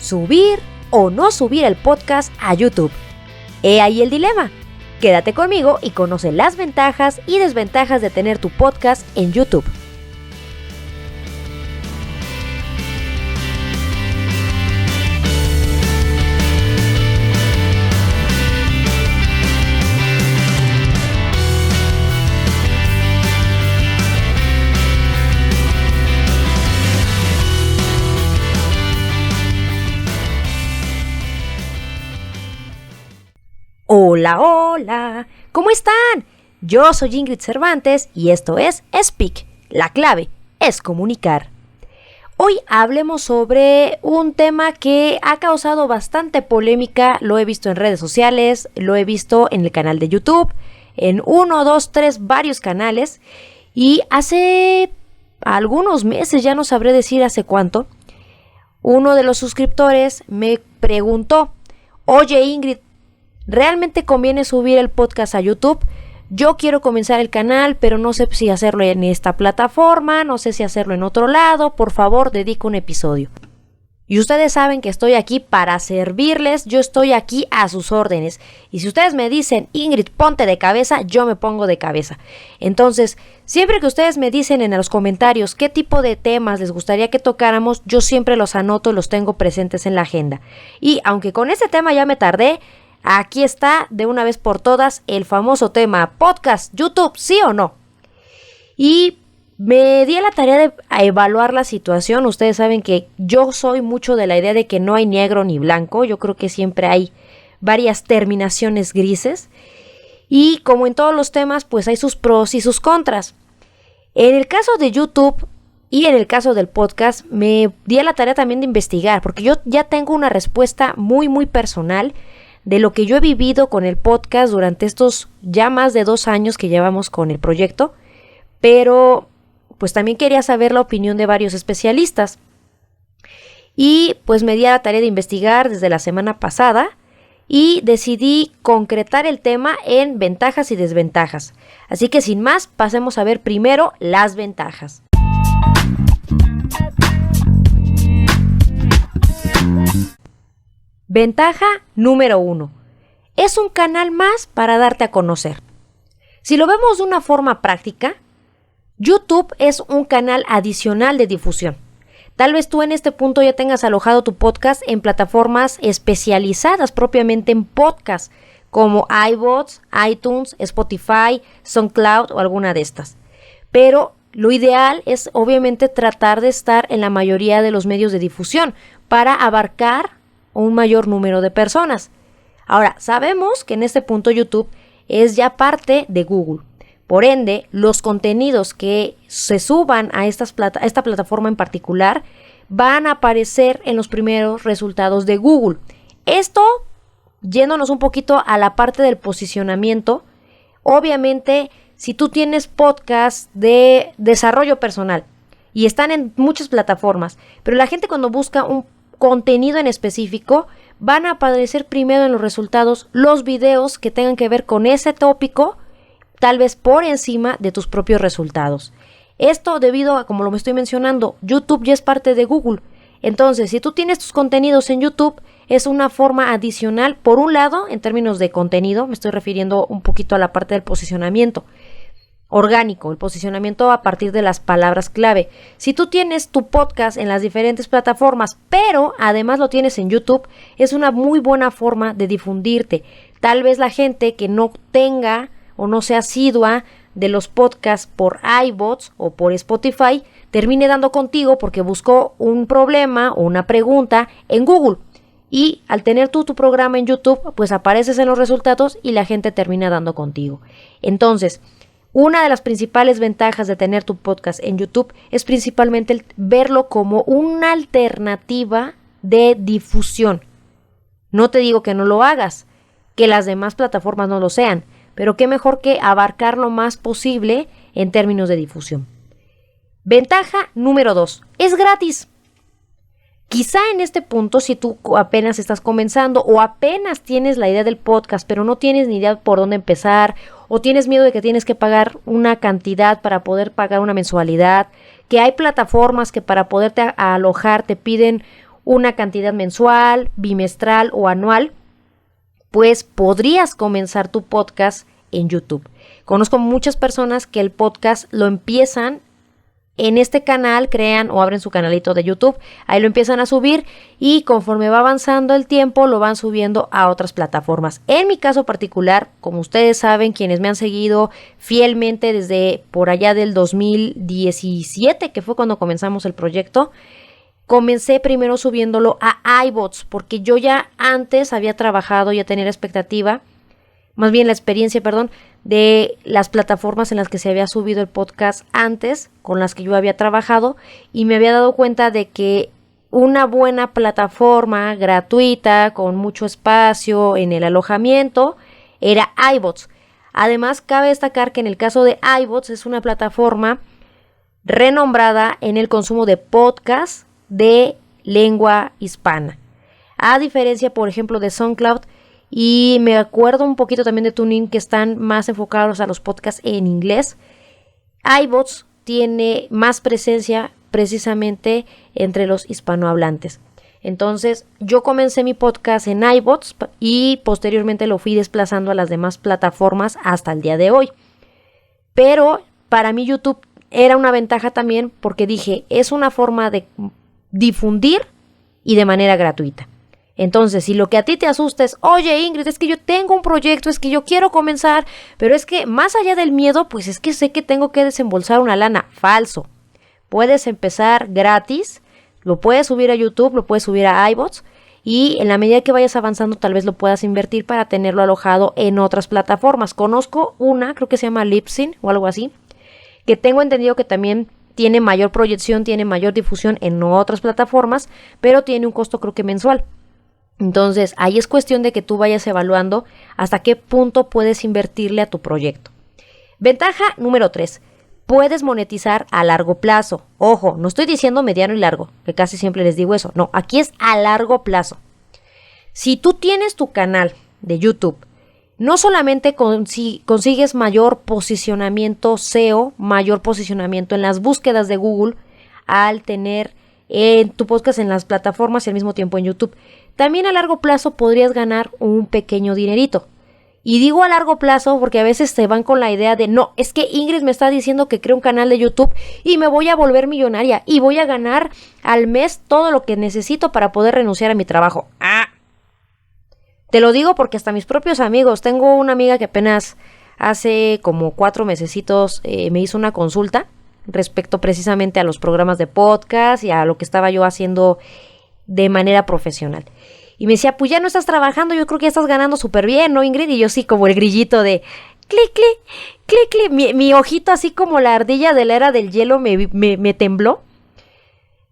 ¿subir o no subir el podcast a YouTube? He ahí el dilema. Quédate conmigo y conoce las ventajas y desventajas de tener tu podcast en YouTube. Hola, hola, ¿cómo están? Yo soy Ingrid Cervantes y esto es Speak. La clave es comunicar. Hoy hablemos sobre un tema que ha causado bastante polémica. Lo he visto en redes sociales, lo he visto en el canal de YouTube, en 1, 2, 3, varios canales. Y hace algunos meses, ya no sabré decir hace cuánto, uno de los suscriptores me preguntó: oye Ingrid, ¿realmente conviene subir el podcast a YouTube? Yo quiero comenzar el canal, pero no sé si hacerlo en esta plataforma, no sé si hacerlo en otro lado. Por favor, dedica un episodio. Y ustedes saben que estoy aquí para servirles, yo estoy aquí a sus órdenes. Y si ustedes me dicen, Ingrid, ponte de cabeza, yo me pongo de cabeza. Entonces, siempre que ustedes me dicen en los comentarios qué tipo de temas les gustaría que tocáramos, yo siempre los anoto y los tengo presentes en la agenda. Y aunque con este tema ya me tardé, aquí está de una vez por todas el famoso tema podcast, YouTube, ¿sí o no? Y me di a la tarea de evaluar la situación. Ustedes saben que yo soy mucho de la idea de que no hay negro ni blanco. Yo creo que siempre hay varias terminaciones grises. Y como en todos los temas, pues hay sus pros y sus contras. En el caso de YouTube y en el caso del podcast, me di a la tarea también de investigar, porque yo ya tengo una respuesta muy personal de lo que yo he vivido con el podcast durante estos ya más de 2 años que llevamos con el proyecto, pero pues también quería saber la opinión de varios especialistas. Y pues me di a la tarea de investigar desde la semana pasada y decidí concretar el tema en ventajas y desventajas. Así que sin más, pasemos a ver primero las ventajas. Ventaja número 1. Es un canal más para darte a conocer. Si lo vemos de una forma práctica, YouTube es un canal adicional de difusión. Tal vez tú en este punto ya tengas alojado tu podcast en plataformas especializadas propiamente en podcast, como iVoox, iTunes, Spotify, SoundCloud o alguna de estas. Pero lo ideal es obviamente tratar de estar en la mayoría de los medios de difusión para abarcar un mayor número de personas. Ahora, sabemos que en este punto YouTube es ya parte de Google. Por ende, los contenidos que se suban a esta plataforma en particular van a aparecer en los primeros resultados de Google. Esto, yéndonos un poquito a la parte del posicionamiento, obviamente, si tú tienes podcast de desarrollo personal y están en muchas plataformas, pero la gente cuando busca un contenido en específico, van a aparecer primero en los resultados los videos que tengan que ver con ese tópico, tal vez por encima de tus propios resultados. Esto debido a, como lo estoy mencionando, YouTube ya es parte de Google. Entonces, si tú tienes tus contenidos en YouTube, es una forma adicional, por un lado, en términos de contenido, me estoy refiriendo un poquito a la parte del posicionamiento orgánico, el posicionamiento a partir de las palabras clave. Si tú tienes tu podcast en las diferentes plataformas, pero además lo tienes en YouTube, es una muy buena forma de difundirte. Tal vez la gente que no tenga o no sea asidua de los podcasts por iVoox o por Spotify, termine dando contigo porque buscó un problema o una pregunta en Google. Y al tener tú tu programa en YouTube, pues apareces en los resultados y la gente termina dando contigo. Entonces, una de las principales ventajas de tener tu podcast en YouTube es principalmente el verlo como una alternativa de difusión. No te digo que no lo hagas, que las demás plataformas no lo sean, pero qué mejor que abarcar lo más posible en términos de difusión. Ventaja número 2, es gratis. Quizá en este punto, si tú apenas estás comenzando o apenas tienes la idea del podcast, pero no tienes ni idea por dónde empezar, o tienes miedo de que tienes que pagar una cantidad para poder pagar una mensualidad, que hay plataformas que para poderte alojar te piden una cantidad mensual, bimestral o anual, pues podrías comenzar tu podcast en YouTube. Conozco muchas personas que el podcast lo empiezan en este canal, crean o abren su canalito de YouTube, ahí lo empiezan a subir y conforme va avanzando el tiempo lo van subiendo a otras plataformas. En mi caso particular, como ustedes saben, quienes me han seguido fielmente desde por allá del 2017, que fue cuando comenzamos el proyecto, comencé primero subiéndolo a iVoox, porque yo ya antes había trabajado, ya tenía la expectativa, más bien la experiencia, de las plataformas en las que se había subido el podcast antes, con las que yo había trabajado, y me había dado cuenta de que una buena plataforma gratuita, con mucho espacio en el alojamiento, era iVoox. Además, cabe destacar que en el caso de iVoox es una plataforma renombrada en el consumo de podcast de lengua hispana. A diferencia, por ejemplo, de SoundCloud, y me acuerdo un poquito también de TuneIn, que están más enfocados a los podcasts en inglés, iVoox tiene más presencia precisamente entre los hispanohablantes. Entonces yo comencé mi podcast en iVoox y posteriormente lo fui desplazando a las demás plataformas hasta el día de hoy. Pero para mí YouTube era una ventaja también, porque dije, es una forma de difundir y de manera gratuita. Entonces, si lo que a ti te asusta es, oye Ingrid, es que yo tengo un proyecto, es que yo quiero comenzar, pero es que más allá del miedo, pues es que sé que tengo que desembolsar una lana. Falso. Puedes empezar gratis, lo puedes subir a YouTube, lo puedes subir a iVoox, y en la medida que vayas avanzando tal vez lo puedas invertir para tenerlo alojado en otras plataformas. Conozco una, creo que se llama Libsyn o algo así, que tengo entendido que también tiene mayor proyección, tiene mayor difusión en otras plataformas, pero tiene un costo creo que mensual. Entonces, ahí es cuestión de que tú vayas evaluando hasta qué punto puedes invertirle a tu proyecto. Ventaja número 3. Puedes monetizar a largo plazo. Ojo, no estoy diciendo mediano y largo, que casi siempre les digo eso. No, aquí es a largo plazo. Si tú tienes tu canal de YouTube, no solamente consigues mayor posicionamiento SEO, mayor posicionamiento en las búsquedas de Google, al tener tu podcast en las plataformas y al mismo tiempo en YouTube, también a largo plazo podrías ganar un pequeño dinerito. Y digo a largo plazo porque a veces se van con la idea de, no, es que Ingrid me está diciendo que creo un canal de YouTube y me voy a volver millonaria y voy a ganar al mes todo lo que necesito para poder renunciar a mi trabajo. Te lo digo porque hasta mis propios amigos, tengo una amiga que apenas hace como 4 mesecitos me hizo una consulta respecto precisamente a los programas de podcast y a lo que estaba yo haciendo de manera profesional. Y me decía, pues ya no estás trabajando, yo creo que ya estás ganando súper bien, ¿no, Ingrid? Y yo sí, como el grillito de clic, clic, clic, clic. Mi ojito así como la ardilla de la era del hielo me tembló.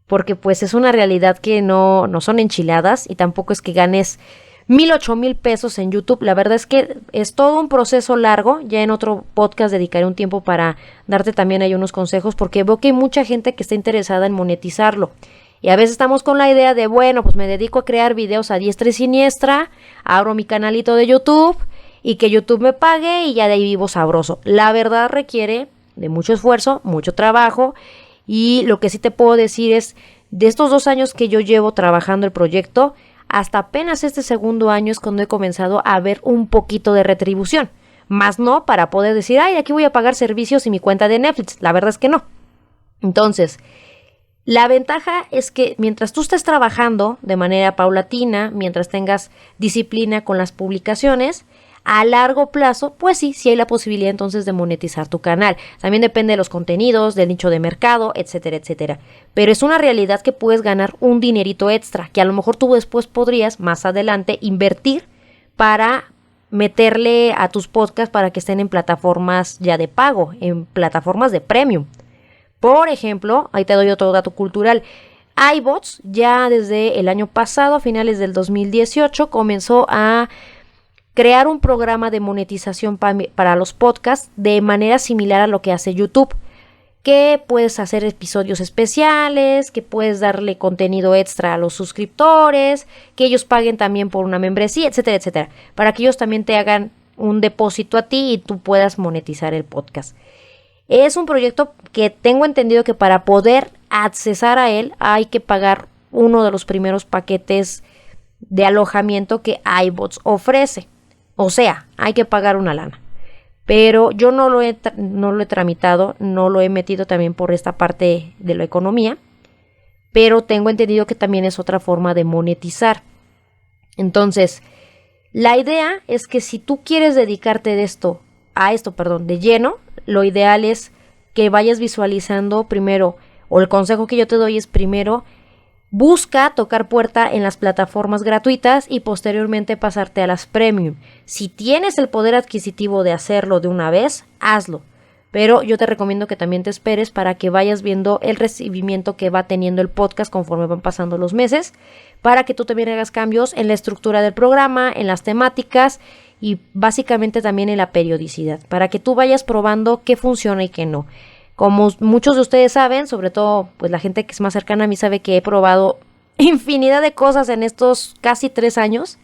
Porque pues es una realidad que no son enchiladas y tampoco es que ganes 1,000, 8,000 pesos en YouTube. La verdad es que es todo un proceso largo. Ya en otro podcast dedicaré un tiempo para darte también ahí unos consejos, porque veo que hay mucha gente que está interesada en monetizarlo. Y a veces estamos con la idea de, bueno, pues me dedico a crear videos a diestra y siniestra, abro mi canalito de YouTube y que YouTube me pague y ya de ahí vivo sabroso. La verdad requiere de mucho esfuerzo, mucho trabajo, y lo que sí te puedo decir es, de estos 2 años que yo llevo trabajando el proyecto, hasta apenas este segundo año es cuando he comenzado a ver un poquito de retribución. Más no para poder decir, ay, aquí voy a pagar servicios y mi cuenta de Netflix. La verdad es que no. Entonces, la ventaja es que mientras tú estés trabajando de manera paulatina, mientras tengas disciplina con las publicaciones, a largo plazo, pues sí hay la posibilidad entonces de monetizar tu canal. También depende de los contenidos, del nicho de mercado, etcétera, etcétera. Pero es una realidad que puedes ganar un dinerito extra, que a lo mejor tú después podrías, más adelante, invertir para meterle a tus podcasts para que estén en plataformas ya de pago, en plataformas de premium. Por ejemplo, ahí te doy otro dato cultural. iVoox ya desde el año pasado, a finales del 2018, comenzó a crear un programa de monetización para los podcasts de manera similar a lo que hace YouTube, que puedes hacer episodios especiales, que puedes darle contenido extra a los suscriptores, que ellos paguen también por una membresía, etcétera, etcétera, para que ellos también te hagan un depósito a ti y tú puedas monetizar el podcast. Es un proyecto que tengo entendido que para poder accesar a él hay que pagar uno de los primeros paquetes de alojamiento que iBots ofrece. O sea, hay que pagar una lana. Pero yo no lo he tramitado, no lo he metido también por esta parte de la economía, pero tengo entendido que también es otra forma de monetizar. Entonces, la idea es que si tú quieres dedicarte de lleno, lo ideal es que vayas visualizando primero, o el consejo que yo te doy es primero, busca tocar puerta en las plataformas gratuitas y posteriormente pasarte a las premium. Si tienes el poder adquisitivo de hacerlo de una vez, hazlo. Pero yo te recomiendo que también te esperes para que vayas viendo el recibimiento que va teniendo el podcast conforme van pasando los meses, para que tú también hagas cambios en la estructura del programa, en las temáticas y básicamente también en la periodicidad, para que tú vayas probando qué funciona y qué no. Como muchos de ustedes saben, sobre todo pues la gente que es más cercana a mí sabe que he probado infinidad de cosas en estos casi 3 años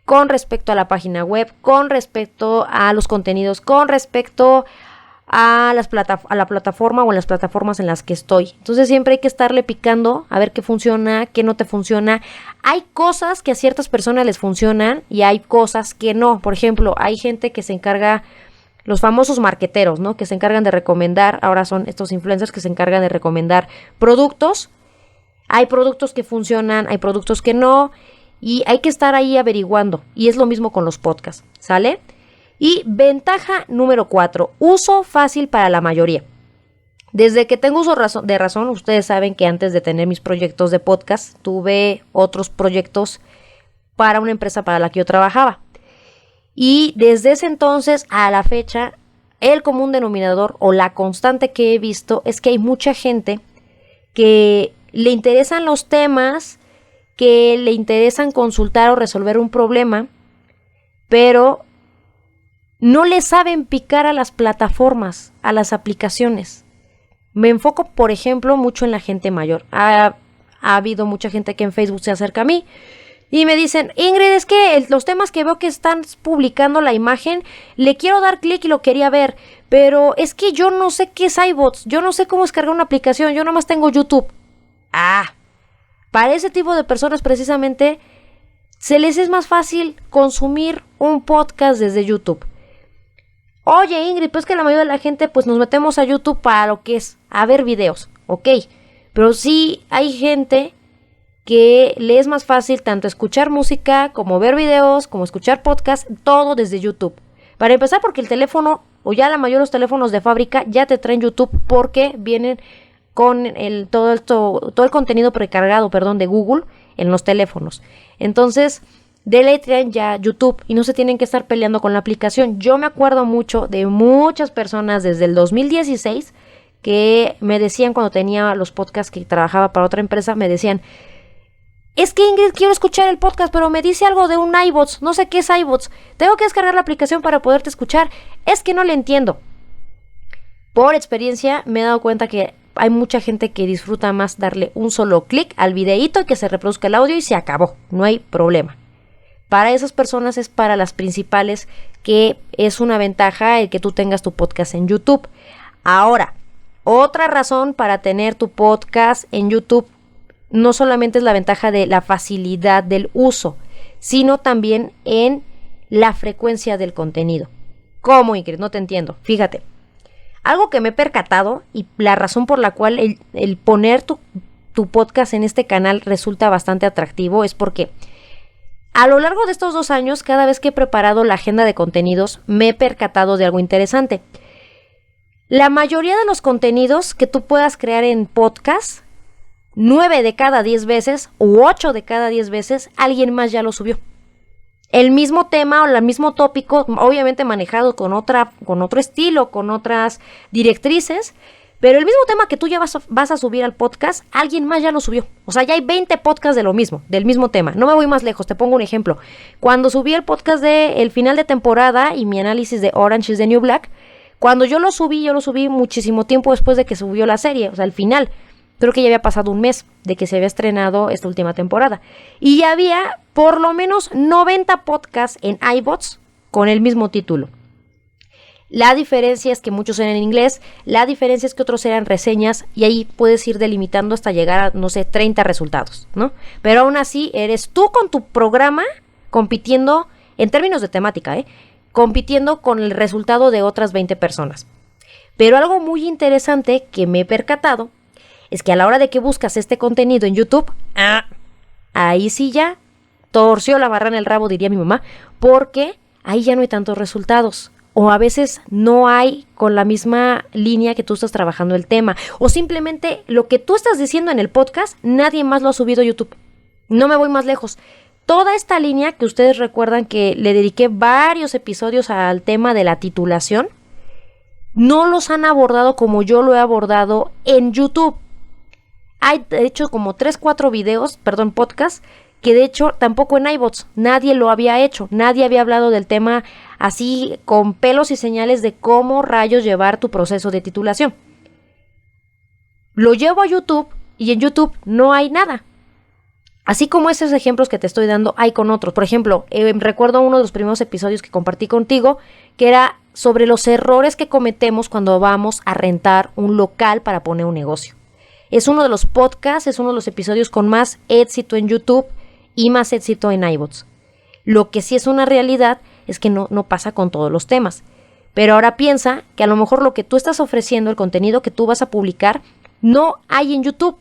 con respecto a la página web, con respecto a los contenidos, con respecto a la plataforma o en las plataformas en las que estoy. Entonces siempre hay que estarle picando a ver qué funciona, qué no te funciona. Hay cosas que a ciertas personas les funcionan y hay cosas que no. Por ejemplo, hay gente que se encarga, los famosos marqueteros, ¿no? Que se encargan de recomendar, ahora son estos influencers que se encargan de recomendar productos. Hay productos que funcionan, hay productos que no, y hay que estar ahí averiguando. Y es lo mismo con los podcasts, ¿sale? Y ventaja número 4, uso fácil para la mayoría. Desde que tengo uso de razón, ustedes saben que antes de tener mis proyectos de podcast, tuve otros proyectos para una empresa para la que yo trabajaba. Y desde ese entonces a la fecha, el común denominador o la constante que he visto es que hay mucha gente que le interesan los temas, que le interesan consultar o resolver un problema, pero no le saben picar a las plataformas, a las aplicaciones. Me enfoco, por ejemplo, mucho en la gente mayor. Ha habido mucha gente que en Facebook se acerca a mí y me dicen, Ingrid, es que los temas que veo que están publicando la imagen, le quiero dar clic y lo quería ver, pero es que yo no sé qué es iBots, yo no sé cómo descargar una aplicación, yo nomás tengo YouTube. Para ese tipo de personas precisamente se les es más fácil consumir un podcast desde YouTube. Oye, Ingrid, pues que la mayoría de la gente pues nos metemos a YouTube para lo que es, a ver videos, ok, pero sí hay gente que le es más fácil tanto escuchar música, como ver videos, como escuchar podcast, todo desde YouTube. Para empezar, porque el teléfono, o ya la mayoría de los teléfonos de fábrica, ya te traen YouTube porque vienen con todo el contenido precargado, de Google en los teléfonos. Entonces, de ley traen ya YouTube y no se tienen que estar peleando con la aplicación. Yo me acuerdo mucho de muchas personas desde el 2016 que me decían cuando tenía los podcasts que trabajaba para otra empresa, me decían, es que Ingrid, quiero escuchar el podcast, pero me dice algo de un iBots, no sé qué es iBots, tengo que descargar la aplicación para poderte escuchar, es que no le entiendo. Por experiencia me he dado cuenta que hay mucha gente que disfruta más darle un solo clic al videíto y que se reproduzca el audio y se acabó, no hay problema. Para esas personas es para las principales que es una ventaja el que tú tengas tu podcast en YouTube. Ahora, otra razón para tener tu podcast en YouTube no solamente es la ventaja de la facilidad del uso, sino también en la frecuencia del contenido. ¿Cómo, Ingrid? No te entiendo. Fíjate, algo que me he percatado y la razón por la cual el poner tu podcast en este canal resulta bastante atractivo es porque a lo largo de estos 2 años, cada vez que he preparado la agenda de contenidos, me he percatado de algo interesante. La mayoría de los contenidos que tú puedas crear en podcast, 9 de cada 10 veces u 8 de cada 10 veces, alguien más ya lo subió. El mismo tema o el mismo tópico, obviamente manejado con otro estilo, con otras directrices, pero el mismo tema que tú ya vas a subir al podcast, alguien más ya lo subió. O sea, ya hay 20 podcasts de lo mismo, del mismo tema. No me voy más lejos, te pongo un ejemplo. Cuando subí el podcast de el final de temporada y mi análisis de Orange is the New Black, cuando yo lo subí muchísimo tiempo después de que subió la serie, o sea, al final. Creo que ya había pasado un mes de que se había estrenado esta última temporada. Y ya había por lo menos 90 podcasts en iBots con el mismo título. La diferencia es que muchos eran en inglés, la diferencia es que otros eran reseñas y ahí puedes ir delimitando hasta llegar a, no sé, 30 resultados, ¿no? Pero aún así eres tú con tu programa compitiendo, en términos de temática, compitiendo con el resultado de otras 20 personas. Pero algo muy interesante que me he percatado es que a la hora de que buscas este contenido en YouTube, ahí sí ya torció la barra en el rabo, diría mi mamá, porque ahí ya no hay tantos resultados. O a veces no hay con la misma línea que tú estás trabajando el tema. O simplemente lo que tú estás diciendo en el podcast, nadie más lo ha subido a YouTube. No me voy más lejos. Toda esta línea que ustedes recuerdan que le dediqué varios episodios al tema de la titulación, no los han abordado como yo lo he abordado en YouTube. Hay de hecho como 3-4 videos, podcasts, que de hecho tampoco en iVoox nadie lo había hecho, nadie había hablado del tema así con pelos y señales de cómo rayos llevar tu proceso de titulación. Lo llevo a YouTube y en YouTube no hay nada. Así como esos ejemplos que te estoy dando, hay con otros. Por ejemplo, recuerdo uno de los primeros episodios que compartí contigo, que era sobre los errores que cometemos cuando vamos a rentar un local para poner un negocio. Es uno de los podcasts, es uno de los episodios con más éxito en YouTube y más éxito en iVoox. Lo que sí es una realidad es que no pasa con todos los temas. Pero ahora piensa que a lo mejor lo que tú estás ofreciendo, el contenido que tú vas a publicar, no hay en YouTube.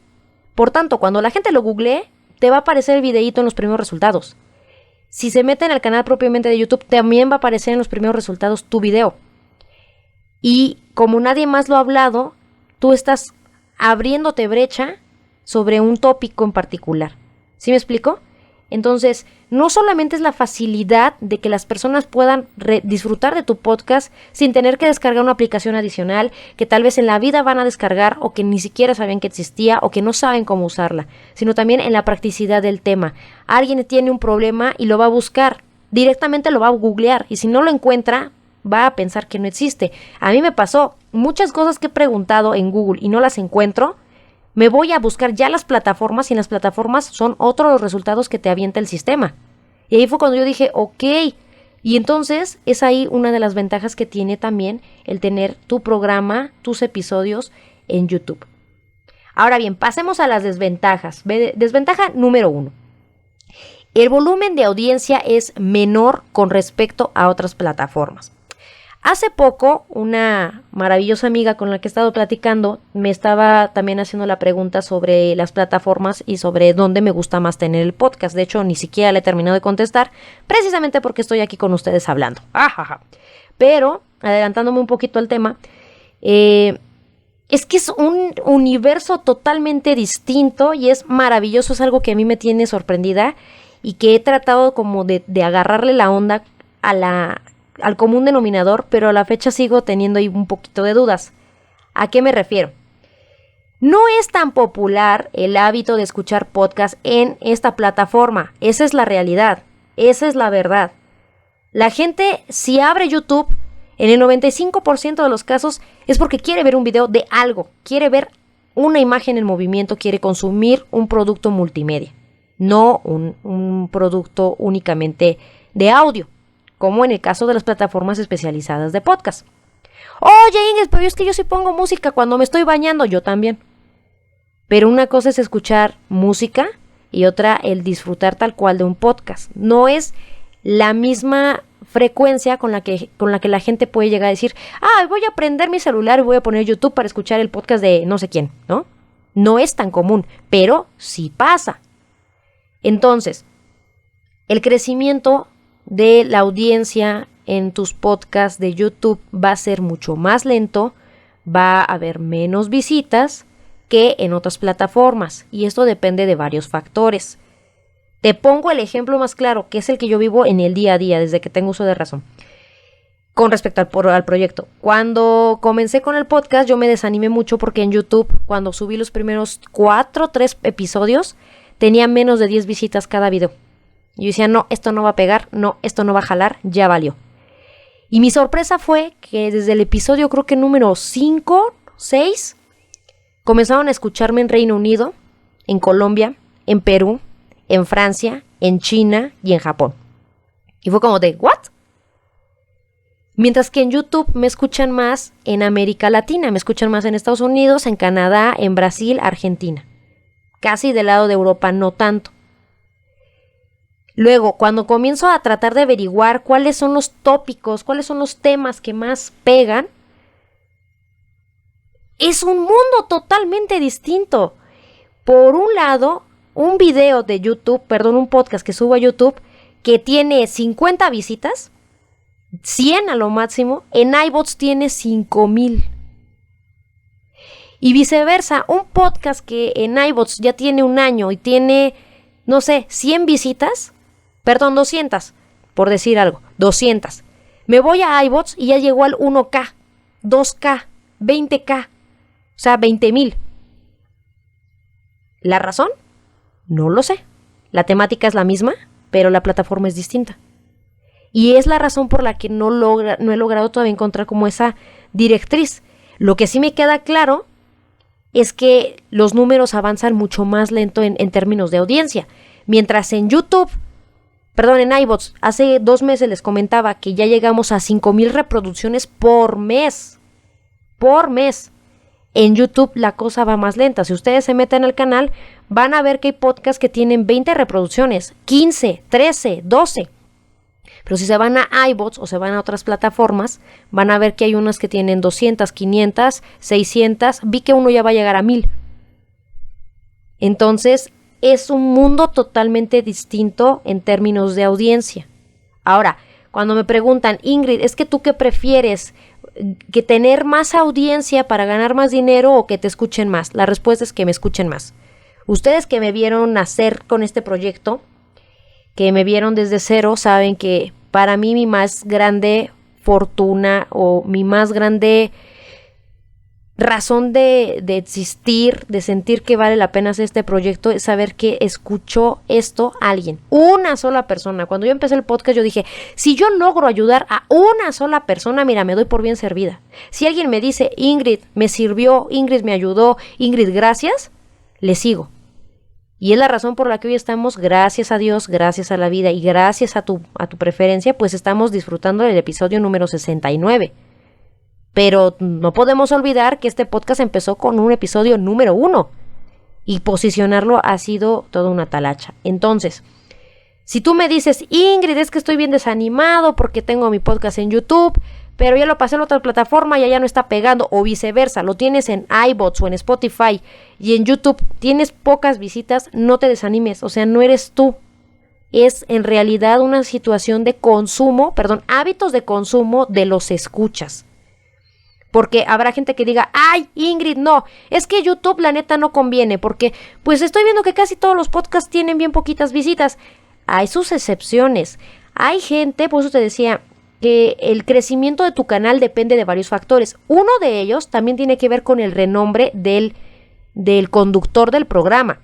Por tanto, cuando la gente lo googlee, te va a aparecer el videíto en los primeros resultados. Si se mete en el canal propiamente de YouTube, también va a aparecer en los primeros resultados tu video. Y como nadie más lo ha hablado, tú estás abriéndote brecha sobre un tópico en particular. ¿Sí me explico? Entonces, no solamente es la facilidad de que las personas puedan disfrutar de tu podcast sin tener que descargar una aplicación adicional que tal vez en la vida van a descargar o que ni siquiera sabían que existía o que no saben cómo usarla, sino también en la practicidad del tema. Alguien tiene un problema y lo va a buscar, directamente lo va a googlear y si no lo encuentra, va a pensar que no existe. A mí me pasó muchas cosas que he preguntado en Google y no las encuentro. Me voy a buscar ya las plataformas y en las plataformas son otros los resultados que te avienta el sistema. Y ahí fue cuando yo dije, ok. Y entonces es ahí una de las ventajas que tiene también el tener tu programa, tus episodios en YouTube. Ahora bien, pasemos a las desventajas. Desventaja número 1. El volumen de audiencia es menor con respecto a otras plataformas. Hace poco, una maravillosa amiga con la que he estado platicando me estaba también haciendo la pregunta sobre las plataformas y sobre dónde me gusta más tener el podcast. De hecho, ni siquiera le he terminado de contestar, precisamente porque estoy aquí con ustedes hablando. Pero, adelantándome un poquito al tema, es que es un universo totalmente distinto y es maravilloso, es algo que a mí me tiene sorprendida y que he tratado como de agarrarle la onda al común denominador, pero a la fecha sigo teniendo ahí un poquito de dudas. ¿A qué me refiero? No es tan popular el hábito de escuchar podcast en esta plataforma. Esa es la realidad. Esa es la verdad. La gente, si abre YouTube, en el 95% de los casos es porque quiere ver un video de algo, quiere ver una imagen en movimiento, quiere consumir un producto multimedia, no un producto únicamente de audio, como en el caso de las plataformas especializadas de podcast. Oye, Ingrid, pero es que yo sí pongo música cuando me estoy bañando, yo también. Pero una cosa es escuchar música y otra el disfrutar tal cual de un podcast. No es la misma frecuencia con la que la gente puede llegar a decir, voy a prender mi celular y voy a poner YouTube para escuchar el podcast de no sé quién, ¿no? No es tan común, pero sí pasa. Entonces, el crecimiento de la audiencia en tus podcasts de YouTube va a ser mucho más lento, va a haber menos visitas que en otras plataformas y esto depende de varios factores. Te pongo el ejemplo más claro, que es el que yo vivo en el día a día desde que tengo uso de razón. Con respecto al proyecto, cuando comencé con el podcast yo me desanimé mucho porque en YouTube, cuando subí los primeros 3 episodios, tenía menos de 10 visitas cada video. Yo decía, no, esto no va a pegar, no, esto no va a jalar, ya valió. Y mi sorpresa fue que desde el episodio creo que número 5, 6, comenzaron a escucharme en Reino Unido, en Colombia, en Perú, en Francia, en China y en Japón. Y fue como de, ¿what? Mientras que en YouTube me escuchan más en América Latina, me escuchan más en Estados Unidos, en Canadá, en Brasil, Argentina. Casi del lado de Europa no tanto. Luego, cuando comienzo a tratar de averiguar cuáles son los tópicos, cuáles son los temas que más pegan, es un mundo totalmente distinto. Por un lado, un video de YouTube, un podcast que subo a YouTube, que tiene 50 visitas, 100 a lo máximo, en iVoox tiene 5,000. Y viceversa, un podcast que en iVoox ya tiene un año y tiene, 100 visitas, 200, por decir algo, 200. Me voy a iVoox y ya llegó al 1K, 2K, 20K, o sea, 20,000. ¿La razón? No lo sé. La temática es la misma, pero la plataforma es distinta. Y es la razón por la que no he logrado todavía encontrar como esa directriz. Lo que sí me queda claro es que los números avanzan mucho más lento en términos de audiencia. Mientras en en iVoox, hace 2 meses les comentaba que ya llegamos a 5,000 reproducciones por mes. Por mes. En YouTube la cosa va más lenta. Si ustedes se meten al canal, van a ver que hay podcasts que tienen 20 reproducciones, 15, 13, 12. Pero si se van a iVoox o se van a otras plataformas, van a ver que hay unas que tienen 200, 500, 600. Vi que uno ya va a llegar a 1,000. Entonces, es un mundo totalmente distinto en términos de audiencia. Ahora, cuando me preguntan, Ingrid, ¿es que tú qué prefieres? ¿Que tener más audiencia para ganar más dinero o que te escuchen más? La respuesta es que me escuchen más. Ustedes que me vieron nacer con este proyecto, que me vieron desde cero, saben que para mí mi más grande fortuna o mi más grande razón de existir, de sentir que vale la pena hacer este proyecto, es saber que escuchó esto a alguien, una sola persona. Cuando yo empecé el podcast yo dije, si yo logro ayudar a una sola persona, mira, me doy por bien servida. Si alguien me dice, Ingrid, me sirvió, Ingrid me ayudó, Ingrid, gracias, le sigo. Y es la razón por la que hoy estamos, gracias a Dios, gracias a la vida y gracias a tu preferencia, pues estamos disfrutando del episodio número 69. Pero no podemos olvidar que este podcast empezó con un episodio número 1 y posicionarlo ha sido toda una talacha. Entonces, si tú me dices, Ingrid, es que estoy bien desanimado porque tengo mi podcast en YouTube, pero ya lo pasé en otra plataforma y ya no está pegando, o viceversa, lo tienes en iVoox o en Spotify y en YouTube tienes pocas visitas, no te desanimes, o sea, no eres tú. Es en realidad una situación de consumo, hábitos de consumo de los escuchas. Porque habrá gente que diga, ay, Ingrid, no, es que YouTube la neta no conviene, porque pues estoy viendo que casi todos los podcasts tienen bien poquitas visitas. Hay sus excepciones. Hay gente, por eso te decía, que el crecimiento de tu canal depende de varios factores. Uno de ellos también tiene que ver con el renombre del conductor del programa.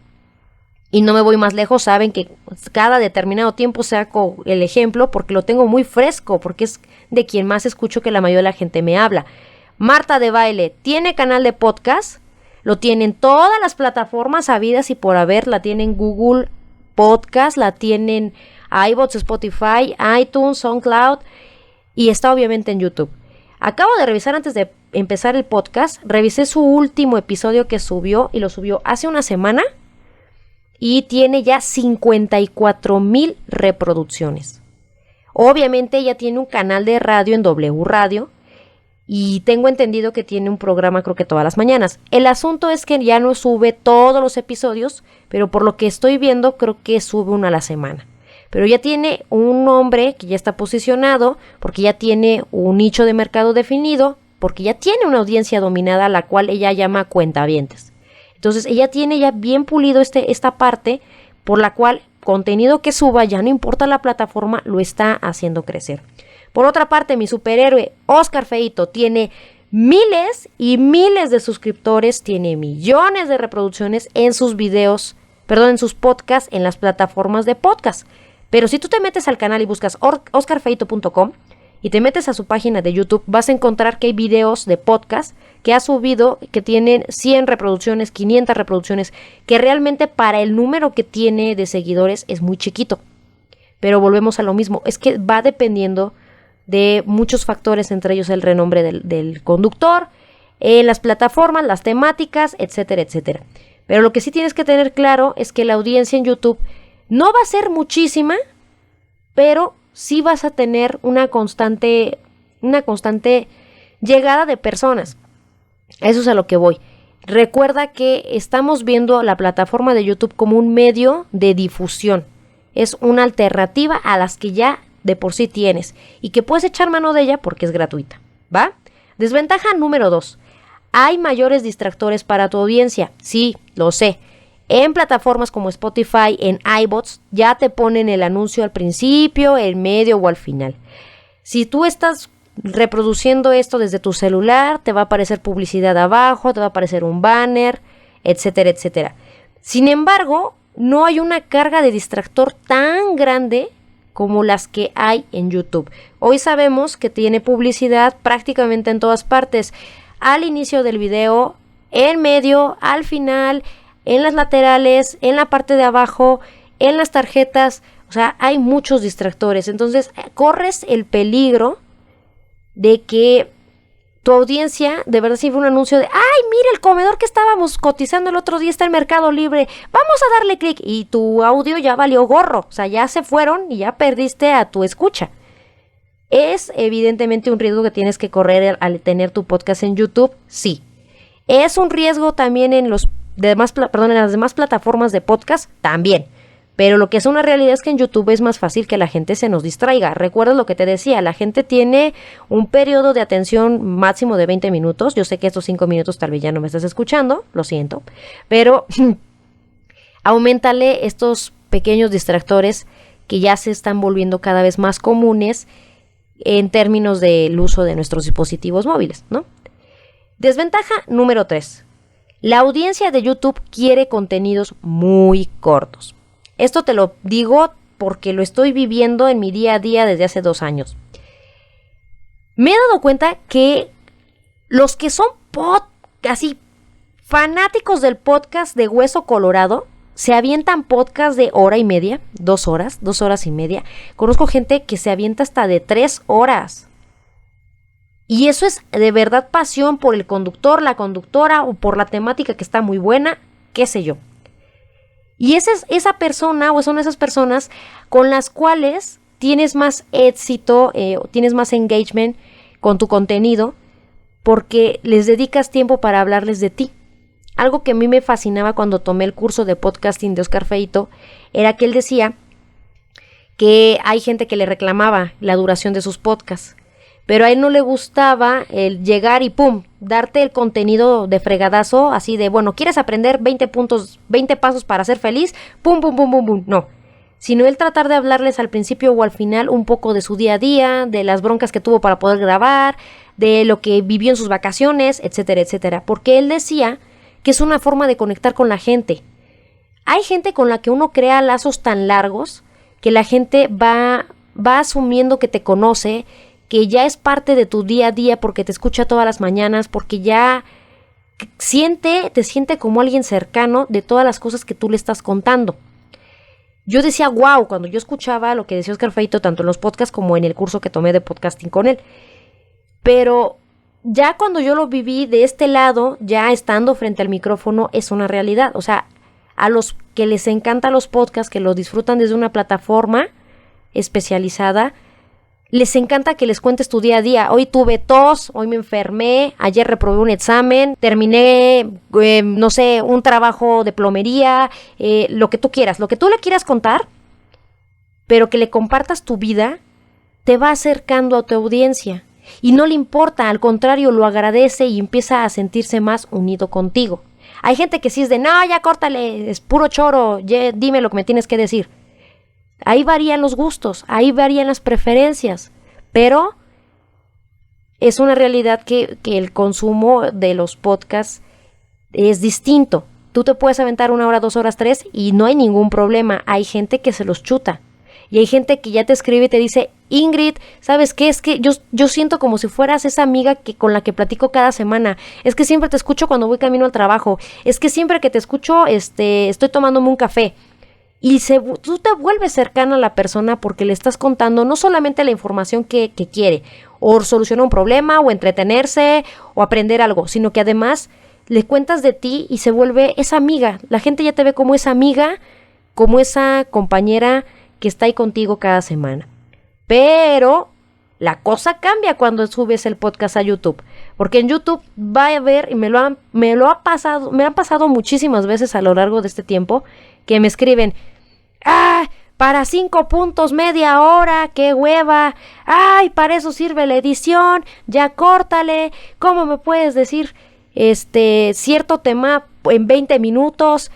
Y no me voy más lejos, saben que cada determinado tiempo saco el ejemplo porque lo tengo muy fresco, porque es de quien más escucho que la mayoría de la gente me habla. Marta de Baile tiene canal de podcast, lo tienen todas las plataformas habidas y por haber, la tienen Google Podcast, la tienen iVoox, Spotify, iTunes, SoundCloud y está obviamente en YouTube. Acabo de revisar antes de empezar el podcast, revisé su último episodio que subió y lo subió hace una semana y tiene ya 54,000 reproducciones. Obviamente ella tiene un canal de radio en W Radio y tengo entendido que tiene un programa creo que todas las mañanas. El asunto es que ya no sube todos los episodios, pero por lo que estoy viendo creo que sube uno a la semana. Pero ya tiene un nombre que ya está posicionado, porque ya tiene un nicho de mercado definido, porque ya tiene una audiencia dominada a la cual ella llama cuentavientes. Entonces ella tiene ya bien pulido esta parte por la cual contenido que suba, ya no importa la plataforma, lo está haciendo crecer. Por otra parte, mi superhéroe Oscar Feito tiene miles y miles de suscriptores, tiene millones de reproducciones en sus videos, en sus podcasts, en las plataformas de podcast. Pero si tú te metes al canal y buscas oscarfeito.com y te metes a su página de YouTube, vas a encontrar que hay videos de podcast que ha subido, que tienen 100 reproducciones, 500 reproducciones, que realmente para el número que tiene de seguidores es muy chiquito. Pero volvemos a lo mismo, es que va dependiendo de muchos factores, entre ellos el renombre del conductor, las plataformas, las temáticas, etcétera, etcétera. Pero lo que sí tienes que tener claro es que la audiencia en YouTube no va a ser muchísima, pero sí vas a tener una constante llegada de personas. Eso es a lo que voy. Recuerda que estamos viendo la plataforma de YouTube como un medio de difusión. Es una alternativa a las que ya de por sí tienes y que puedes echar mano de ella porque es gratuita, ¿va? Desventaja número 2. Hay mayores distractores para tu audiencia. Sí, lo sé. En plataformas como Spotify, en iBots, ya te ponen el anuncio al principio, en medio o al final. Si tú estás reproduciendo esto desde tu celular, te va a aparecer publicidad abajo, te va a aparecer un banner, etcétera, etcétera. Sin embargo, no hay una carga de distractor tan grande como las que hay en YouTube. Hoy sabemos que tiene publicidad prácticamente en todas partes. Al inicio del video, en medio, al final, en las laterales, en la parte de abajo, en las tarjetas. O sea, hay muchos distractores. Entonces, corres el peligro de que tu audiencia de verdad sirve un anuncio de ¡ay, mira el comedor que estábamos cotizando el otro día está en Mercado Libre! ¡Vamos a darle clic! Y tu audio ya valió gorro. O sea, ya se fueron y ya perdiste a tu escucha. ¿Es evidentemente un riesgo que tienes que correr al tener tu podcast en YouTube? Sí. ¿Es un riesgo también en las demás plataformas de podcast? También. Pero lo que es una realidad es que en YouTube es más fácil que la gente se nos distraiga. ¿Recuerdas lo que te decía? La gente tiene un periodo de atención máximo de 20 minutos. Yo sé que estos 5 minutos tal vez ya no me estás escuchando, lo siento. Pero auméntale estos pequeños distractores que ya se están volviendo cada vez más comunes en términos del uso de nuestros dispositivos móviles, ¿no? Desventaja número 3. La audiencia de YouTube quiere contenidos muy cortos. Esto te lo digo porque lo estoy viviendo en mi día a día desde hace 2 años. Me he dado cuenta que los que son así fanáticos del podcast de Hueso Colorado se avientan podcast de hora y media, 2 horas, 2 horas y media. Conozco gente que se avienta hasta de 3 horas. Y eso es de verdad pasión por el conductor, la conductora o por la temática que está muy buena, qué sé yo. Y esa persona o son esas personas con las cuales tienes más éxito, tienes más engagement con tu contenido porque les dedicas tiempo para hablarles de ti. Algo que a mí me fascinaba cuando tomé el curso de podcasting de Oscar Feito era que él decía que hay gente que le reclamaba la duración de sus podcasts, pero a él no le gustaba el llegar y pum, darte el contenido de fregadazo, así de, bueno, ¿quieres aprender 20 pasos para ser feliz? Pum, pum, pum, pum, pum. No, sino él tratar de hablarles al principio o al final un poco de su día a día, de las broncas que tuvo para poder grabar, de lo que vivió en sus vacaciones, etcétera, etcétera. Porque él decía que es una forma de conectar con la gente. Hay gente con la que uno crea lazos tan largos que la gente va asumiendo que te conoce, que ya es parte de tu día a día porque te escucha todas las mañanas, porque ya te siente como alguien cercano de todas las cosas que tú le estás contando. Yo decía, wow, cuando yo escuchaba lo que decía Oscar Feito, tanto en los podcasts como en el curso que tomé de podcasting con él. Pero ya cuando yo lo viví de este lado, ya estando frente al micrófono, es una realidad. O sea, a los que les encantan los podcasts, que los disfrutan desde una plataforma especializada, les encanta que les cuentes tu día a día. Hoy tuve tos, hoy me enfermé, ayer reprobé un examen, terminé, un trabajo de plomería, lo que tú quieras, lo que tú le quieras contar, pero que le compartas tu vida, te va acercando a tu audiencia. Y no le importa, al contrario, lo agradece y empieza a sentirse más unido contigo. Hay gente que sí es de, no, ya córtale, es puro choro, ya, dime lo que me tienes que decir. Ahí varían los gustos, ahí varían las preferencias, pero es una realidad que el consumo de los podcasts es distinto. Tú te puedes aventar 1 hora, 2 horas, 3 y no hay ningún problema. Hay gente que se los chuta y hay gente que ya te escribe y te dice, Ingrid, ¿sabes qué? Es que yo siento como si fueras esa amiga con la que platico cada semana. Es que siempre te escucho cuando voy camino al trabajo. Es que siempre que te escucho estoy tomándome un café. Y tú te vuelves cercana a la persona porque le estás contando no solamente la información que quiere, o solucionar un problema, o entretenerse, o aprender algo, sino que además le cuentas de ti y se vuelve esa amiga. La gente ya te ve como esa amiga, como esa compañera que está ahí contigo cada semana. Pero la cosa cambia cuando subes el podcast a YouTube, porque en YouTube va a haber, y me han pasado muchísimas veces a lo largo de este tiempo, que me escriben, para 5 puntos, media hora, qué hueva, para eso sirve la edición, ya córtale, ¿cómo me puedes decir cierto tema en 20 minutos?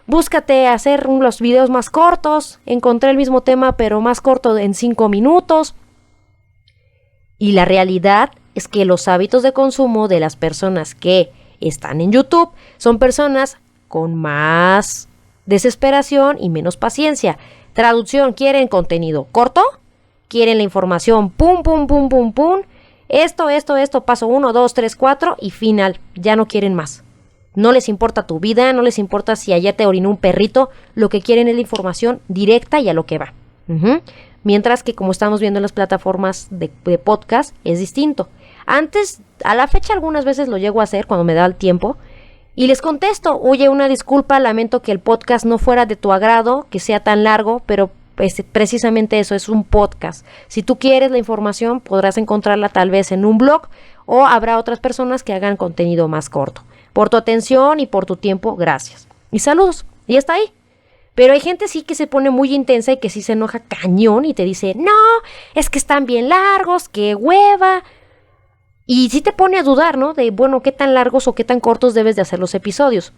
Búscate hacer los videos más cortos, encontré el mismo tema pero más corto en 5 minutos. Y la realidad es que los hábitos de consumo de las personas que están en YouTube son personas con más desesperación y menos paciencia. Traducción, ¿quieren contenido corto? ¿Quieren la información pum, pum, pum, pum, pum? Esto, paso 1, 2, 3, 4 y final. Ya no quieren más. No les importa tu vida, no les importa si allá te orinó un perrito. Lo que quieren es la información directa y a lo que va. Mientras que, como estamos viendo en las plataformas de podcast, es distinto. Antes, a la fecha, algunas veces lo llego a hacer cuando me da el tiempo. Y les contesto, oye, una disculpa, lamento que el podcast no fuera de tu agrado, que sea tan largo, pero precisamente eso, es un podcast. Si tú quieres la información, podrás encontrarla tal vez en un blog, o habrá otras personas que hagan contenido más corto. Por tu atención y por tu tiempo, gracias. Y saludos, y está ahí. Pero hay gente sí que se pone muy intensa y que sí se enoja cañón y te dice, no, es que están bien largos, qué hueva. Y sí te pone a dudar, ¿no? De, bueno, qué tan largos o qué tan cortos debes de hacer los episodios.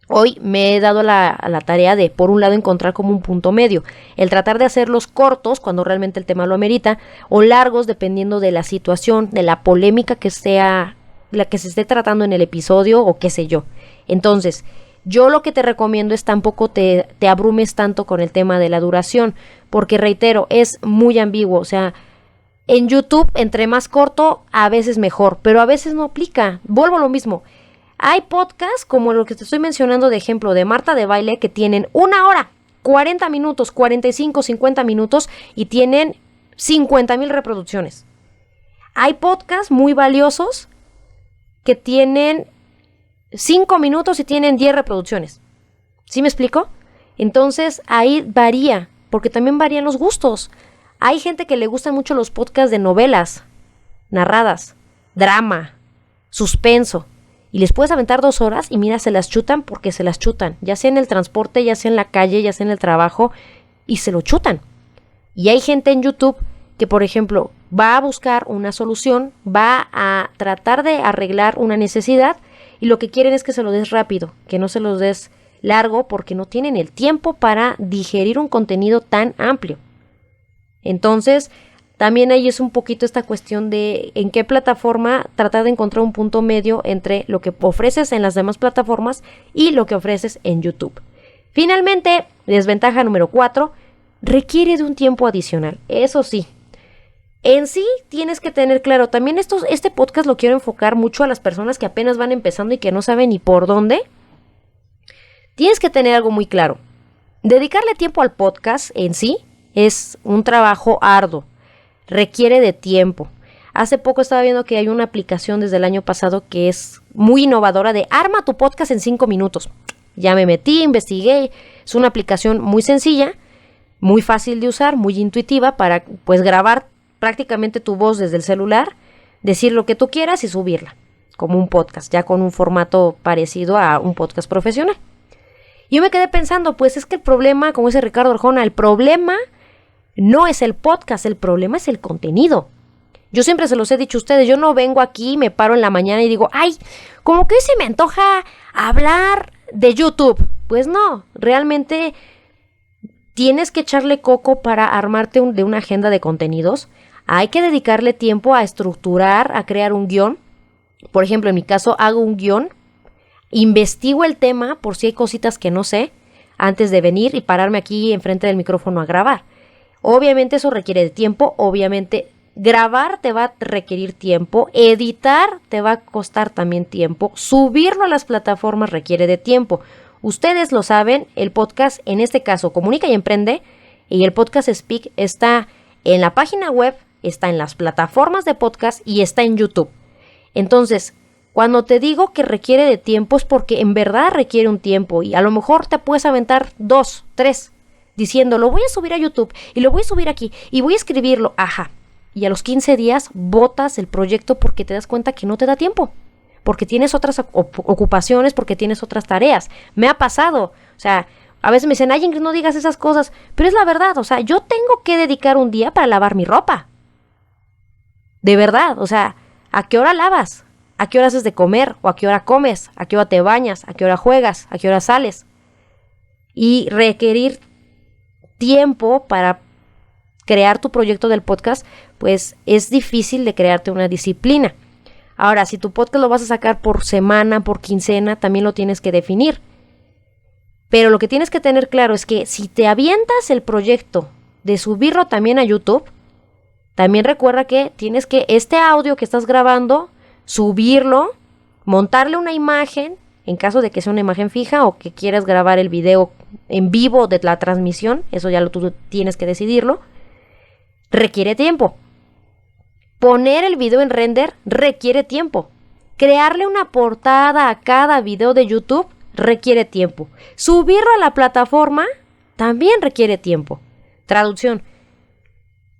Hoy me he dado a la tarea de, por un lado, encontrar como un punto medio. El tratar de hacerlos cortos cuando realmente el tema lo amerita, o largos dependiendo de la situación, de la polémica que sea, la que se esté tratando en el episodio o qué sé yo. Entonces, yo lo que te recomiendo es tampoco te abrumes tanto con el tema de la duración, porque reitero, es muy ambiguo, o sea, en YouTube, entre más corto, a veces mejor, pero a veces no aplica. Vuelvo a lo mismo. Hay podcasts, como lo que te estoy mencionando de ejemplo, de Marta de Baile, que tienen 1 hora, 40 minutos, 45, 50 minutos y tienen 50,000 reproducciones. Hay podcasts muy valiosos que tienen 5 minutos y tienen 10 reproducciones. ¿Sí me explico? Entonces, ahí varía, porque también varían los gustos. Hay gente que le gustan mucho los podcasts de novelas narradas, drama, suspenso, y les puedes aventar 2 horas y mira, se las chutan porque se las chutan, ya sea en el transporte, ya sea en la calle, ya sea en el trabajo, y se lo chutan. Y hay gente en YouTube que, por ejemplo, va a buscar una solución, va a tratar de arreglar una necesidad, y lo que quieren es que se lo des rápido, que no se los des largo, porque no tienen el tiempo para digerir un contenido tan amplio. Entonces, también ahí es un poquito esta cuestión de en qué plataforma tratar de encontrar un punto medio entre lo que ofreces en las demás plataformas y lo que ofreces en YouTube. Finalmente, desventaja número 4, requiere de un tiempo adicional. Eso sí, en sí tienes que tener claro, también este podcast lo quiero enfocar mucho a las personas que apenas van empezando y que no saben ni por dónde. Tienes que tener algo muy claro. Dedicarle tiempo al podcast en sí es un trabajo arduo, requiere de tiempo. Hace poco estaba viendo que hay una aplicación desde el año pasado que es muy innovadora de arma tu podcast en 5 minutos. Ya me metí, investigué, es una aplicación muy sencilla, muy fácil de usar, muy intuitiva para pues grabar prácticamente tu voz desde el celular, decir lo que tú quieras y subirla como un podcast, ya con un formato parecido a un podcast profesional. Y yo me quedé pensando, pues es que el problema, como dice Ricardo Arjona, el problema no es el podcast, el problema es el contenido. Yo siempre se los he dicho a ustedes, yo no vengo aquí, me paro en la mañana y digo, ay, como que hoy se me antoja hablar de YouTube. Pues no, realmente tienes que echarle coco para armarte de una agenda de contenidos. Hay que dedicarle tiempo a estructurar, a crear un guión. Por ejemplo, en mi caso hago un guión, investigo el tema por si hay cositas que no sé antes de venir y pararme aquí enfrente del micrófono a grabar. Obviamente eso requiere de tiempo, obviamente grabar te va a requerir tiempo, editar te va a costar también tiempo, subirlo a las plataformas requiere de tiempo. Ustedes lo saben, el podcast, en este caso, Comunica y Emprende, y el podcast Speak está en la página web, está en las plataformas de podcast y está en YouTube. Entonces, cuando te digo que requiere de tiempo es porque en verdad requiere un tiempo y a lo mejor te puedes aventar 2, 3 diciendo, lo voy a subir a YouTube y lo voy a subir aquí y voy a escribirlo, y a los 15 días botas el proyecto porque te das cuenta que no te da tiempo, porque tienes otras ocupaciones, porque tienes otras tareas. Me ha pasado, o sea, a veces me dicen, ay, Ingrid, no digas esas cosas, pero es la verdad, o sea, yo tengo que dedicar un día para lavar mi ropa. De verdad, o sea, ¿a qué hora lavas? ¿A qué hora haces de comer? ¿O a qué hora comes? ¿A qué hora te bañas? ¿A qué hora juegas? ¿A qué hora sales? Y requerir tiempo para crear tu proyecto del podcast, pues es difícil de crearte una disciplina. Ahora, si tu podcast lo vas a sacar por semana, por quincena, también lo tienes que definir. Pero lo que tienes que tener claro es que si te avientas el proyecto de subirlo también a YouTube, también recuerda que tienes que este audio que estás grabando, subirlo, montarle una imagen, en caso de que sea una imagen fija o que quieras grabar el video en vivo de la transmisión, eso ya tú tienes que decidirlo, requiere tiempo. Poner el video en render requiere tiempo. Crearle una portada a cada video de YouTube requiere tiempo. Subirlo a la plataforma también requiere tiempo. Traducción.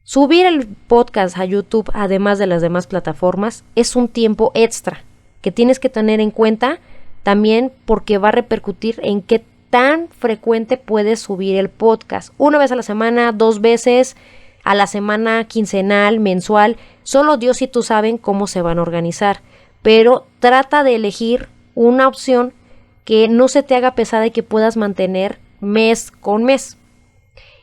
Subir el podcast a YouTube, además de las demás plataformas, es un tiempo extra que tienes que tener en cuenta también porque va a repercutir en qué tan frecuente puedes subir el podcast. 1 vez a la semana, 2 veces a la semana, quincenal, mensual. Solo Dios y tú saben cómo se van a organizar. Pero trata de elegir una opción que no se te haga pesada y que puedas mantener mes con mes.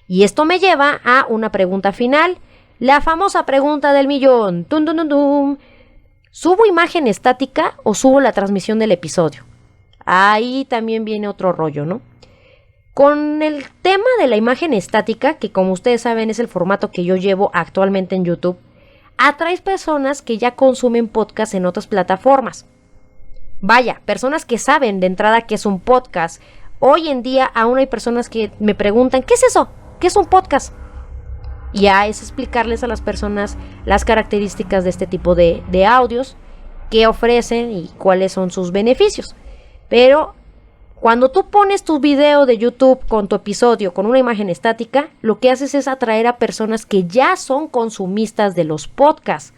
Y esto me lleva a una pregunta final, la famosa pregunta del millón. ¡Tum, tum, tum, tum! ¿Subo imagen estática o subo la transmisión del episodio? Ahí también viene otro rollo, ¿no? Con el tema de la imagen estática, que como ustedes saben es el formato que yo llevo actualmente en YouTube, atraes personas que ya consumen podcast en otras plataformas. Vaya, personas que saben de entrada qué es un podcast. Hoy en día aún hay personas que me preguntan, ¿qué es eso? ¿Qué es un podcast? Y ya es explicarles a las personas las características de este tipo de audios, qué ofrecen y cuáles son sus beneficios. Pero cuando tú pones tu video de YouTube con tu episodio con una imagen estática, lo que haces es atraer a personas que ya son consumistas de los podcasts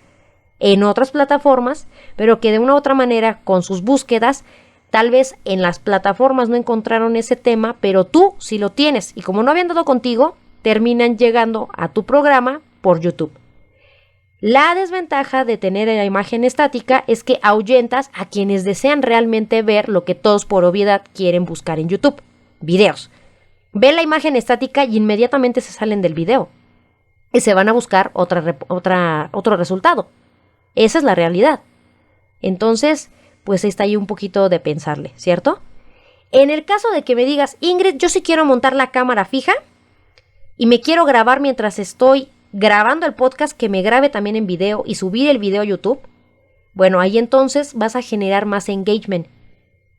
en otras plataformas, pero que de una u otra manera con sus búsquedas, tal vez en las plataformas no encontraron ese tema, pero tú sí lo tienes. Y como no habían dado contigo, terminan llegando a tu programa por YouTube. La desventaja de tener la imagen estática es que ahuyentas a quienes desean realmente ver lo que todos por obviedad quieren buscar en YouTube, videos. Ven la imagen estática y inmediatamente se salen del video y se van a buscar otro resultado. Esa es la realidad. Entonces, pues está ahí un poquito de pensarle, ¿cierto? En el caso de que me digas, Ingrid, yo sí quiero montar la cámara fija y me quiero grabar mientras estoy grabando el podcast, que me grabe también en video y subir el video a YouTube, bueno, ahí entonces vas a generar más engagement,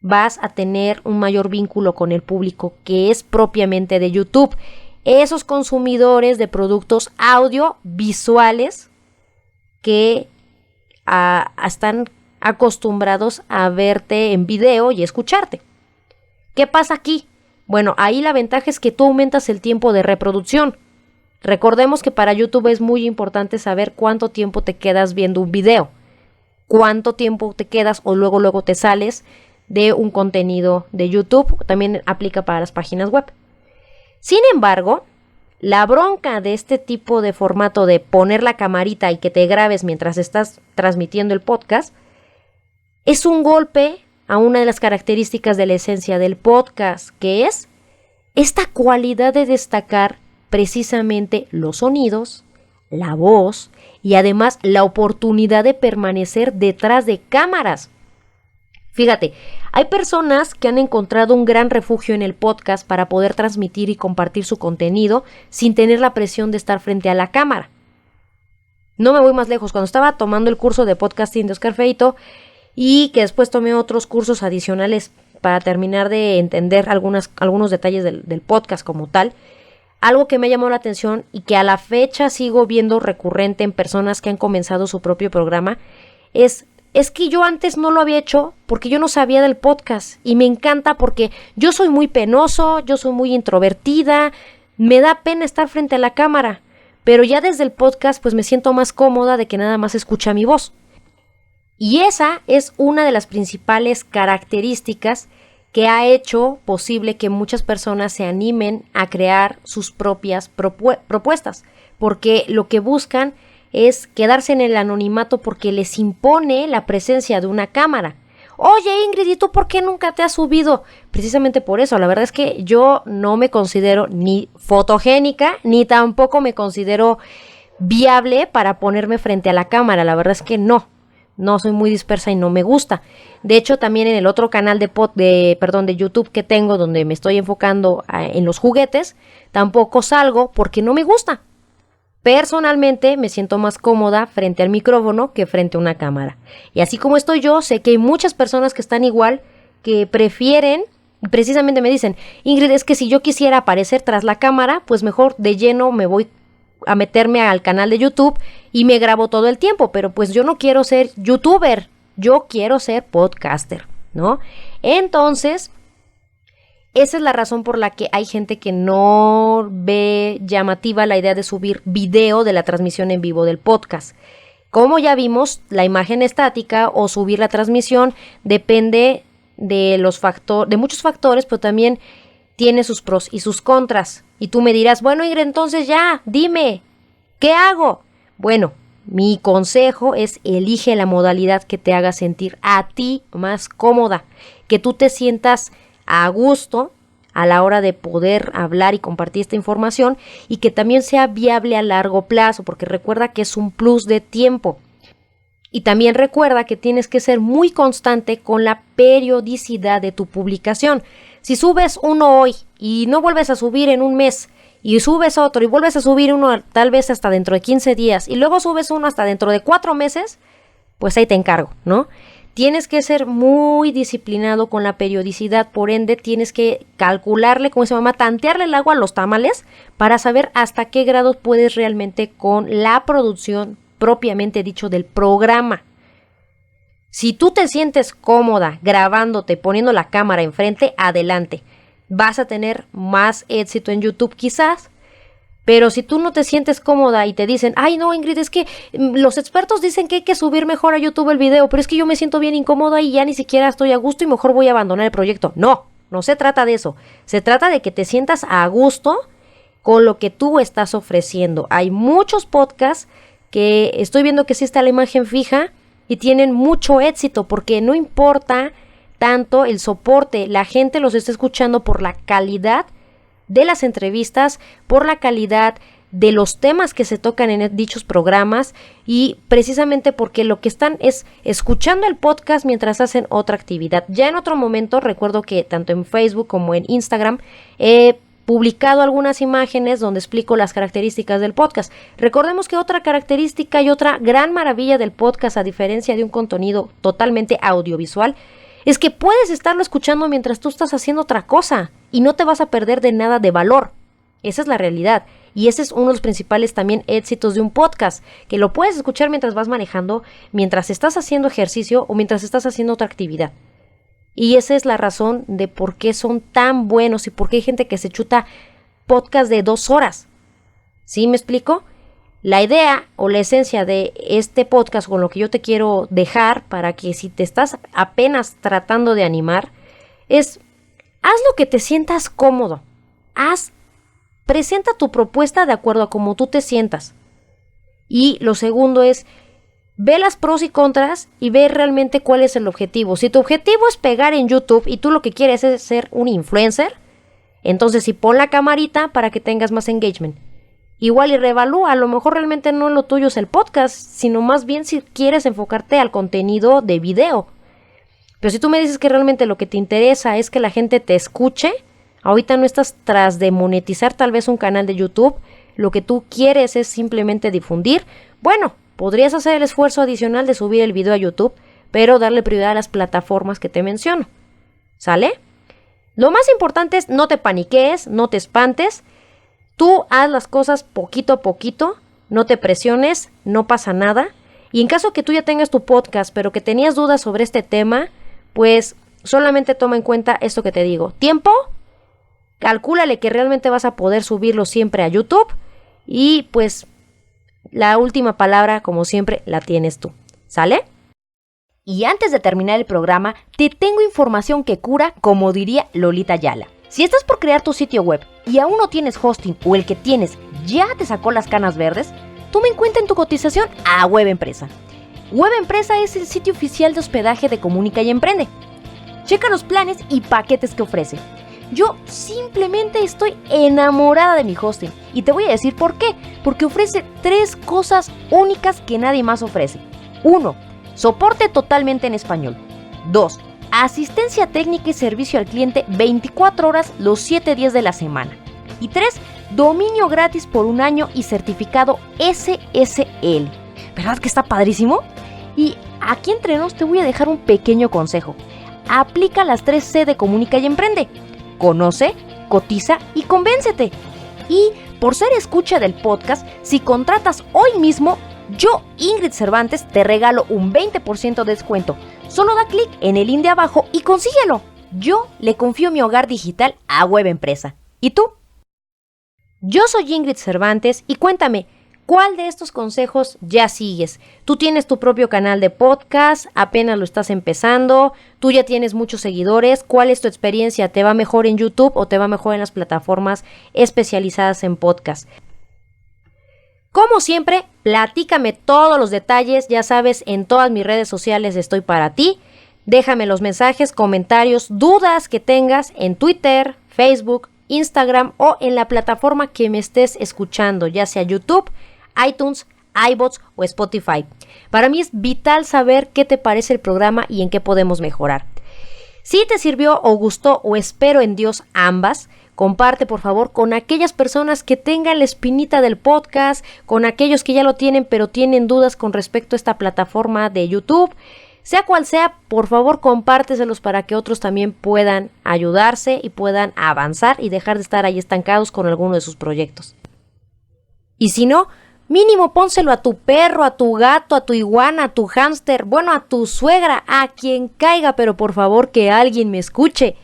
vas a tener un mayor vínculo con el público que es propiamente de YouTube, esos consumidores de productos audiovisuales que están acostumbrados a verte en video y escucharte. ¿Qué pasa aquí? Bueno, ahí la ventaja es que tú aumentas el tiempo de reproducción. Recordemos que para YouTube es muy importante saber cuánto tiempo te quedas viendo un video, cuánto tiempo te quedas o luego te sales de un contenido de YouTube. También aplica para las páginas web. Sin embargo, la bronca de este tipo de formato de poner la camarita y que te grabes mientras estás transmitiendo el podcast es un golpe a una de las características de la esencia del podcast, que es esta cualidad de destacar precisamente los sonidos, la voz y además la oportunidad de permanecer detrás de cámaras. Fíjate, hay personas que han encontrado un gran refugio en el podcast para poder transmitir y compartir su contenido sin tener la presión de estar frente a la cámara. No me voy más lejos, cuando estaba tomando el curso de podcasting de Oscar Feito y que después tomé otros cursos adicionales para terminar de entender algunos detalles del podcast como tal, algo que me llamó la atención y que a la fecha sigo viendo recurrente en personas que han comenzado su propio programa, es que yo antes no lo había hecho porque yo no sabía del podcast y me encanta porque yo soy muy penoso, yo soy muy introvertida, me da pena estar frente a la cámara, pero ya desde el podcast pues me siento más cómoda de que nada más escucha mi voz. Y esa es una de las principales características que ha hecho posible que muchas personas se animen a crear sus propias propuestas, porque lo que buscan es quedarse en el anonimato porque les impone la presencia de una cámara. Oye, Ingrid, ¿y tú por qué nunca te has subido? Precisamente por eso, la verdad es que yo no me considero ni fotogénica, ni tampoco me considero viable para ponerme frente a la cámara, la verdad es que no soy muy dispersa y no me gusta. De hecho, también en el otro canal de YouTube que tengo, donde me estoy enfocando en los juguetes, tampoco salgo porque no me gusta. Personalmente me siento más cómoda frente al micrófono que frente a una cámara. Y así como estoy yo, sé que hay muchas personas que están igual, que prefieren, precisamente me dicen, Ingrid, es que si yo quisiera aparecer tras la cámara, pues mejor de lleno me voy a meterme al canal de YouTube y me grabo todo el tiempo, pero pues yo no quiero ser youtuber, yo quiero ser podcaster, ¿no? Entonces, esa es la razón por la que hay gente que no ve llamativa la idea de subir video de la transmisión en vivo del podcast. Como ya vimos, la imagen estática o subir la transmisión depende de muchos factores, pero también tiene sus pros y sus contras. Y tú me dirás, bueno, Ingrid, entonces ya, dime, ¿qué hago? Bueno, mi consejo es elige la modalidad que te haga sentir a ti más cómoda, que tú te sientas a gusto a la hora de poder hablar y compartir esta información y que también sea viable a largo plazo, porque recuerda que es un plus de tiempo. Y también recuerda que tienes que ser muy constante con la periodicidad de tu publicación. Si subes uno hoy y no vuelves a subir en un mes, y subes otro y vuelves a subir uno tal vez hasta dentro de 15 días, y luego subes uno hasta dentro de 4 meses, pues ahí te encargo, ¿no? Tienes que ser muy disciplinado con la periodicidad, por ende tienes que calcularle, como se llama, tantearle el agua a los tamales para saber hasta qué grado puedes realmente con la producción propiamente dicho del programa. Si tú te sientes cómoda grabándote, poniendo la cámara enfrente, adelante. Vas a tener más éxito en YouTube quizás, pero si tú no te sientes cómoda y te dicen, ay no Ingrid, es que los expertos dicen que hay que subir mejor a YouTube el video, pero es que yo me siento bien incómoda y ya ni siquiera estoy a gusto y mejor voy a abandonar el proyecto. No se trata de eso, se trata de que te sientas a gusto con lo que tú estás ofreciendo. Hay muchos podcasts que estoy viendo que sí está la imagen fija y tienen mucho éxito porque no importa tanto el soporte, la gente los está escuchando por la calidad de las entrevistas, por la calidad de los temas que se tocan en dichos programas y precisamente porque lo que están es escuchando el podcast mientras hacen otra actividad. Ya en otro momento recuerdo que tanto en Facebook como en Instagram he publicado algunas imágenes donde explico las características del podcast. Recordemos que otra característica y otra gran maravilla del podcast, a diferencia de un contenido totalmente audiovisual, es que puedes estarlo escuchando mientras tú estás haciendo otra cosa y no te vas a perder de nada de valor. Esa es la realidad y ese es uno de los principales también éxitos de un podcast, que lo puedes escuchar mientras vas manejando, mientras estás haciendo ejercicio o mientras estás haciendo otra actividad. Y esa es la razón de por qué son tan buenos y por qué hay gente que se chuta podcast de 2 horas. ¿Sí me explico? La idea o la esencia de este podcast con lo que yo te quiero dejar para que si te estás apenas tratando de animar es haz lo que te sientas cómodo. Presenta tu propuesta de acuerdo a cómo tú te sientas. Y lo segundo es ve las pros y contras y ve realmente cuál es el objetivo. Si tu objetivo es pegar en YouTube y tú lo que quieres es ser un influencer, entonces sí pon la camarita para que tengas más engagement. Igual y reevalúa, a lo mejor realmente no lo tuyo es el podcast, sino más bien si quieres enfocarte al contenido de video. Pero si tú me dices que realmente lo que te interesa es que la gente te escuche, ahorita no estás tras de monetizar tal vez un canal de YouTube, lo que tú quieres es simplemente difundir, bueno, podrías hacer el esfuerzo adicional de subir el video a YouTube, pero darle prioridad a las plataformas que te menciono. ¿Sale? Lo más importante es no te paniquees, no te espantes. Tú haz las cosas poquito a poquito, no te presiones, no pasa nada. Y en caso que tú ya tengas tu podcast, pero que tenías dudas sobre este tema, pues solamente toma en cuenta esto que te digo. Tiempo, calcúlale que realmente vas a poder subirlo siempre a YouTube y pues la última palabra, como siempre, la tienes tú. ¿Sale? Y antes de terminar el programa, te tengo información que cura, como diría Lolita Ayala. Si estás por crear tu sitio web y aún no tienes hosting o el que tienes ya te sacó las canas verdes, toma en cuenta en tu cotización a Web Empresa. Web Empresa es el sitio oficial de hospedaje de Comunica y Emprende. Checa los planes y paquetes que ofrece. Yo simplemente estoy enamorada de mi hosting y te voy a decir por qué. Porque ofrece 3 cosas únicas que nadie más ofrece. 1. Soporte totalmente en español. 2. Asistencia técnica y servicio al cliente 24 horas los 7 días de la semana. Y 3. Dominio gratis por 1 año y certificado SSL. ¿Verdad que está padrísimo? Y aquí entre nos te voy a dejar un pequeño consejo. Aplica las 3C de Comunica y Emprende. Conoce, cotiza y convéncete. Y por ser escucha del podcast, si contratas hoy mismo, yo, Ingrid Cervantes, te regalo un 20% de descuento. Solo da clic en el link de abajo y consíguelo. Yo le confío mi hogar digital a Web Empresa. ¿Y tú? Yo soy Ingrid Cervantes y cuéntame, ¿cuál de estos consejos ya sigues? Tú tienes tu propio canal de podcast, apenas lo estás empezando, tú ya tienes muchos seguidores. ¿Cuál es tu experiencia? ¿Te va mejor en YouTube o te va mejor en las plataformas especializadas en podcast? Como siempre, platícame todos los detalles, ya sabes, en todas mis redes sociales estoy para ti. Déjame los mensajes, comentarios, dudas que tengas en Twitter, Facebook, Instagram o en la plataforma que me estés escuchando, ya sea YouTube, iTunes, iBots o Spotify. Para mí es vital saber qué te parece el programa y en qué podemos mejorar. Si te sirvió o gustó o espero en Dios ambas, comparte por favor con aquellas personas que tengan la espinita del podcast, con aquellos que ya lo tienen pero tienen dudas con respecto a esta plataforma de YouTube. Sea cual sea, por favor compárteselos para que otros también puedan ayudarse y puedan avanzar y dejar de estar ahí estancados con alguno de sus proyectos. Y si no, mínimo pónselo a tu perro, a tu gato, a tu iguana, a tu hámster, bueno, a tu suegra, a quien caiga, pero por favor que alguien me escuche.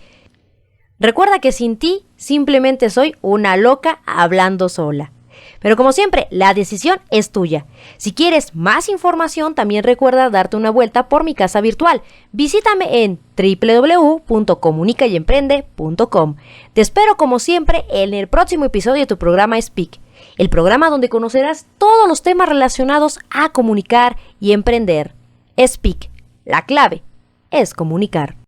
Recuerda que sin ti simplemente soy una loca hablando sola. Pero como siempre, la decisión es tuya. Si quieres más información, también recuerda darte una vuelta por mi casa virtual. Visítame en www.comunicayemprende.com. Te espero como siempre en el próximo episodio de tu programa Speak, el programa donde conocerás todos los temas relacionados a comunicar y emprender. Speak, la clave es comunicar.